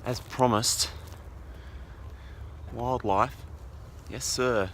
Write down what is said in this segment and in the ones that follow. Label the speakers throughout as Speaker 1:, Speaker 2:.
Speaker 1: as promised, wildlife. Yes, sir.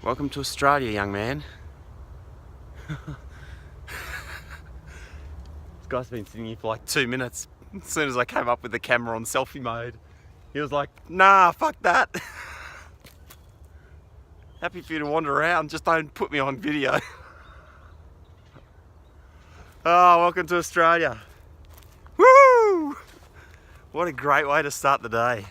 Speaker 1: Welcome to Australia, young man. This guy's been sitting here for like 2 minutes. As soon as I came up with the camera on selfie mode, he was like, nah, fuck that. Happy for you to wander around, just don't put me on video. Oh, welcome to Australia. Woo! What a great way to start the day.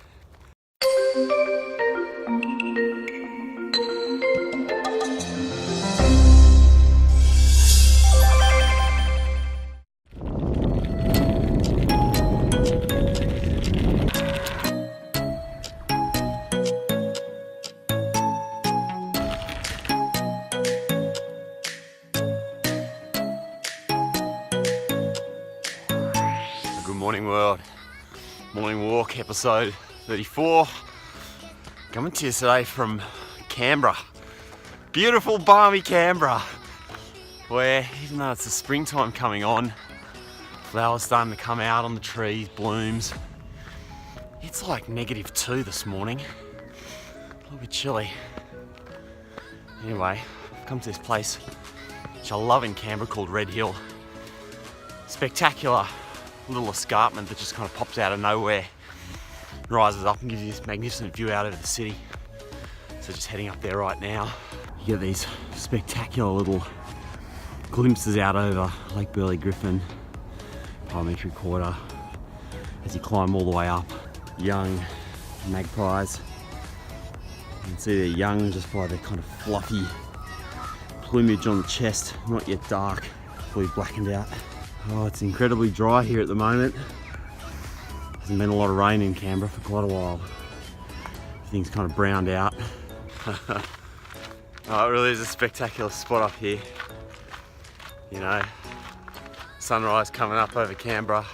Speaker 1: Good morning, world. Morning walk, episode 34. Coming to you today from Canberra. Beautiful, balmy Canberra, where even though it's the springtime coming on, flowers starting to come out on the trees, blooms. It's like -2 this morning. A little bit chilly. Anyway, I've come to this place which I love in Canberra called Red Hill. Spectacular little escarpment that just kind of pops out of nowhere, rises up and gives you this magnificent view out over the city. So just heading up there right now. You get these spectacular little glimpses out over Lake Burley Griffin, Parliamentary Quarter, as you climb all the way up. Young magpies. You can see they're young just by the kind of fluffy plumage on the chest, not yet dark, fully blackened out. Oh, it's incredibly dry here at the moment. Hasn't been a lot of rain in Canberra for quite a while. Everything's kind of browned out. Oh, it really is a spectacular spot up here. You know, sunrise coming up over Canberra.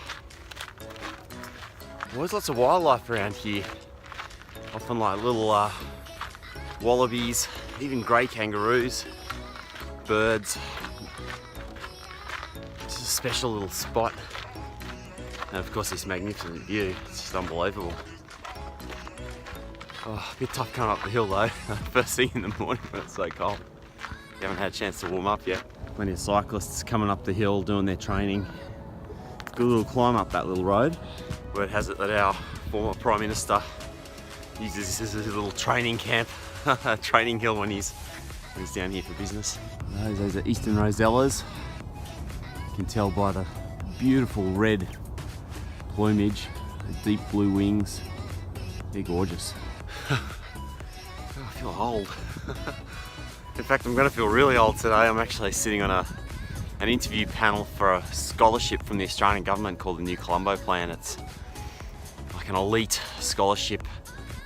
Speaker 1: Always lots of wildlife around here. Often like little wallabies, even grey kangaroos, birds. It's a special little spot. And of course this magnificent view, it's just unbelievable. Oh, a bit tough coming up the hill though, first thing in the morning when it's so cold. You haven't had a chance to warm up yet. Plenty of cyclists coming up the hill doing their training. It's a good little climb up that little road. Word has it that our former Prime Minister uses this as a little training camp, training hill when he's down here for business. Those are eastern rosellas. You can tell by the beautiful red plumage, the deep blue wings. They're gorgeous. I feel old. In fact, I'm going to feel really old today. I'm actually sitting on an interview panel for a scholarship from the Australian government called the New Colombo Plan. It's like an elite scholarship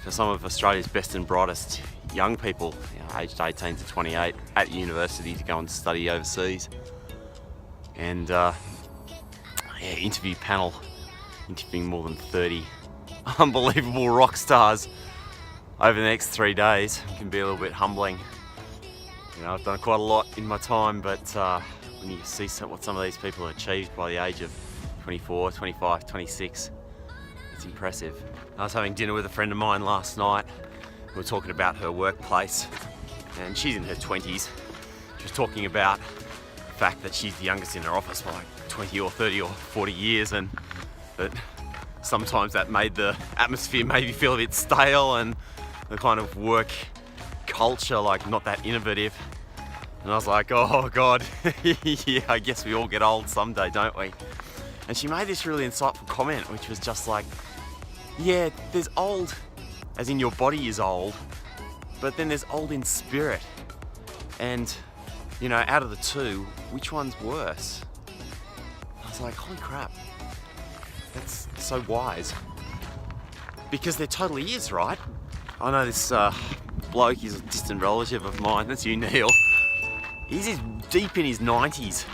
Speaker 1: for some of Australia's best and brightest young people, aged 18 to 28, at university to go and study overseas. And interview panel, interviewing more than 30 unbelievable rock stars over the next 3 days. It can be a little bit humbling. You know, I've done quite a lot in my time, but when you see what some of these people have achieved by the age of 24, 25, 26, it's impressive. I was having dinner with a friend of mine last night. We were talking about her workplace, and she's in her 20s. She was talking about the fact that she's the youngest in her office by like 20 or 30 or 40 years, and that sometimes that made the atmosphere maybe feel a bit stale and the kind of work culture like not that innovative. And I was like, oh God, yeah, I guess we all get old someday, don't we? And she made this really insightful comment, which was just like, yeah, there's old as in your body is old, but then there's old in spirit. And, you know, out of the two, which one's worse? I was like, holy crap, that's so wise. Because there totally is, right? I know this bloke is a distant relative of mine, that's you, Neal. He's deep in his 90s,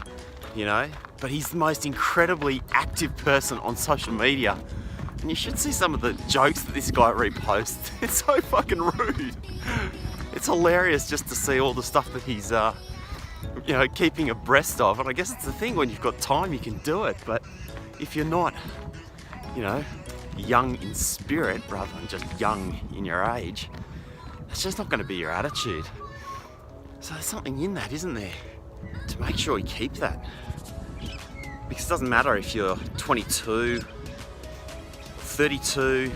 Speaker 1: you know, but he's the most incredibly active person on social media. And you should see some of the jokes that this guy reposts. It's so fucking rude. It's hilarious just to see all the stuff that he's, you know, keeping abreast of. And I guess it's the thing, when you've got time, you can do it. But if you're not, you know, young in spirit rather than just young in your age, that's just not going to be your attitude. So there's something in that, isn't there? To make sure you keep that. Because it doesn't matter if you're 22, 32,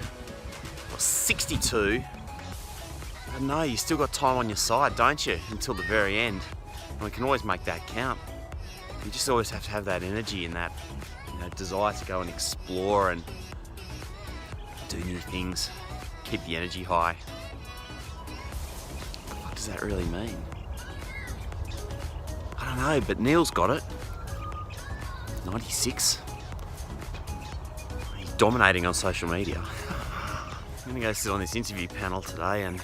Speaker 1: or 62. But no, you still got time on your side, don't you? Until the very end. And we can always make that count. You just always have to have that energy and that, desire to go and explore and do new things. Keep the energy high. What the fuck does that really mean? I don't know, but Neal's got it. 96. He's dominating on social media. I'm gonna go sit on this interview panel today, and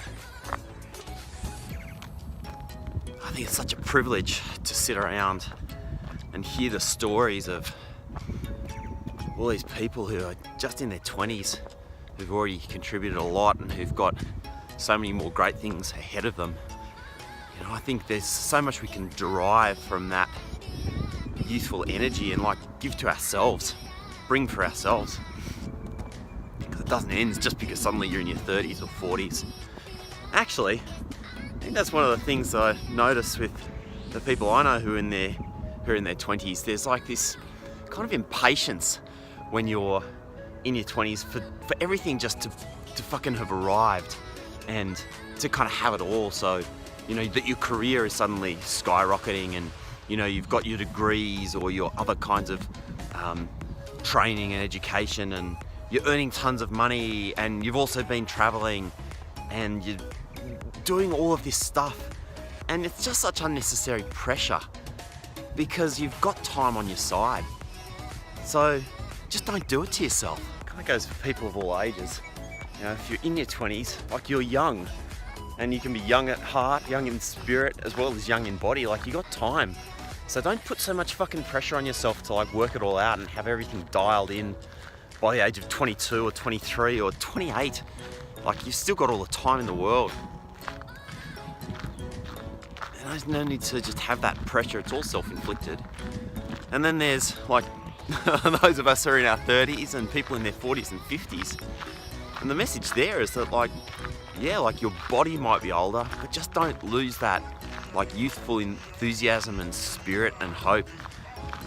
Speaker 1: I think it's such a privilege to sit around and hear the stories of all these people who are just in their 20s, who've already contributed a lot and who've got so many more great things ahead of them. I think there's so much we can derive from that youthful energy and give to ourselves, bring for ourselves. Because it doesn't end just because suddenly you're in your 30s or 40s. Actually, I think that's one of the things that I notice with the people I know who are in their 20s. There's this kind of impatience when you're in your 20s for everything just to fucking have arrived and to kind of have it all. So, that your career is suddenly skyrocketing and, you've got your degrees or your other kinds of training and education, and you're earning tons of money, and you've also been traveling and you're doing all of this stuff. And it's just such unnecessary pressure because you've got time on your side. So just don't do it to yourself. It kind of goes for people of all ages. If you're in your 20s, you're young. And you can be young at heart, young in spirit, as well as young in body. You got time. So don't put so much fucking pressure on yourself to work it all out and have everything dialed in by the age of 22 or 23 or 28. You've still got all the time in the world. And there's no need to just have that pressure. It's all self-inflicted. And then there's those of us who are in our 30s and people in their 40s and 50s. And the message there is that your body might be older, but just don't lose that youthful enthusiasm and spirit and hope.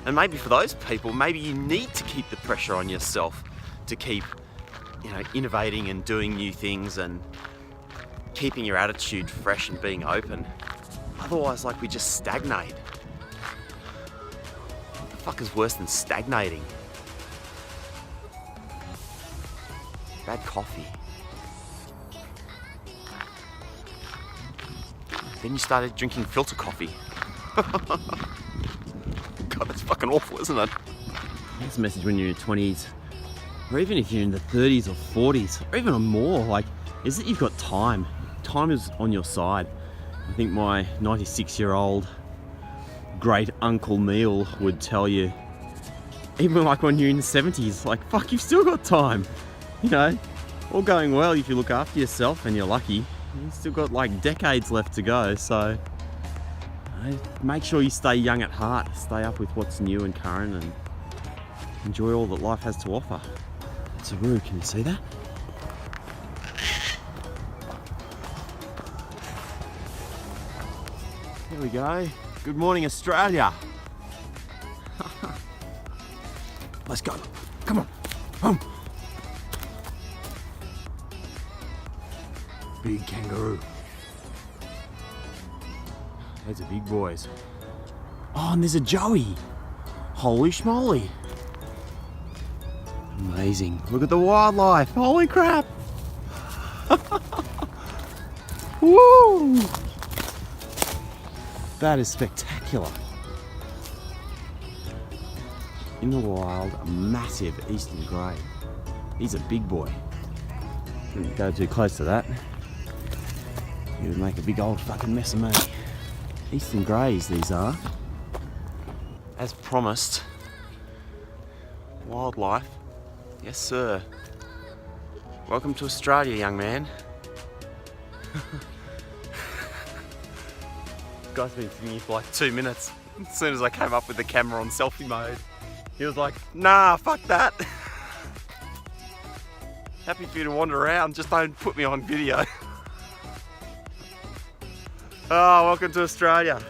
Speaker 1: And maybe for those people, maybe you need to keep the pressure on yourself to keep, innovating and doing new things and keeping your attitude fresh and being open. Otherwise, we just stagnate. What the fuck is worse than stagnating? Bad coffee. Then you started drinking filter coffee. God, that's fucking awful, isn't it? That's a message when you're in your 20s, or even if you're in the 30s or 40s, or even more, is that you've got time. Time is on your side. I think my 96-year-old great uncle Neal would tell you, even when you're in the 70s, fuck, you've still got time. All going well if you look after yourself and you're lucky. You've still got decades left to go, so make sure you stay young at heart, stay up with what's new and current, and enjoy all that life has to offer. It's a room, can you see that? There we go. Good morning, Australia. Let's go. Come on. Home. Big kangaroo. Those are big boys. Oh, and there's a joey. Holy schmoly. Amazing. Look at the wildlife. Holy crap. Woo! That is spectacular. In the wild, a massive eastern grey. He's a big boy. Don't go too close to that. He would make a big old fucking mess of me. Eastern greys, these are. As promised, wildlife. Yes, sir. Welcome to Australia, young man. Guy's been sitting here for 2 minutes. As soon as I came up with the camera on selfie mode, he was like, nah, fuck that. Happy for you to wander around, just don't put me on video. Oh, welcome to Australia.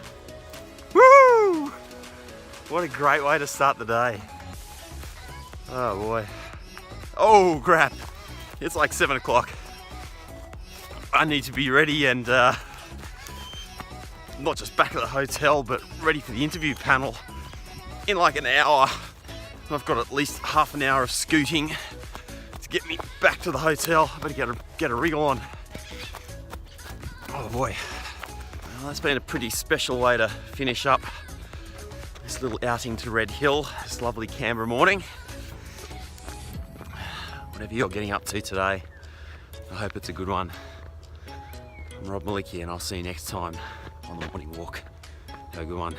Speaker 1: Woo! What a great way to start the day. Oh boy. Oh crap. It's like 7 o'clock. I need to be ready and not just back at the hotel, but ready for the interview panel in like an hour. I've got at least half an hour of scooting to get me back to the hotel. I better get a wriggle on. Oh boy. Well, that's been a pretty special way to finish up this little outing to Red Hill, this lovely Canberra morning. Whatever you're getting up to today, I hope it's a good one. I'm Rob Malicki and I'll see you next time on the morning walk. Have a good one.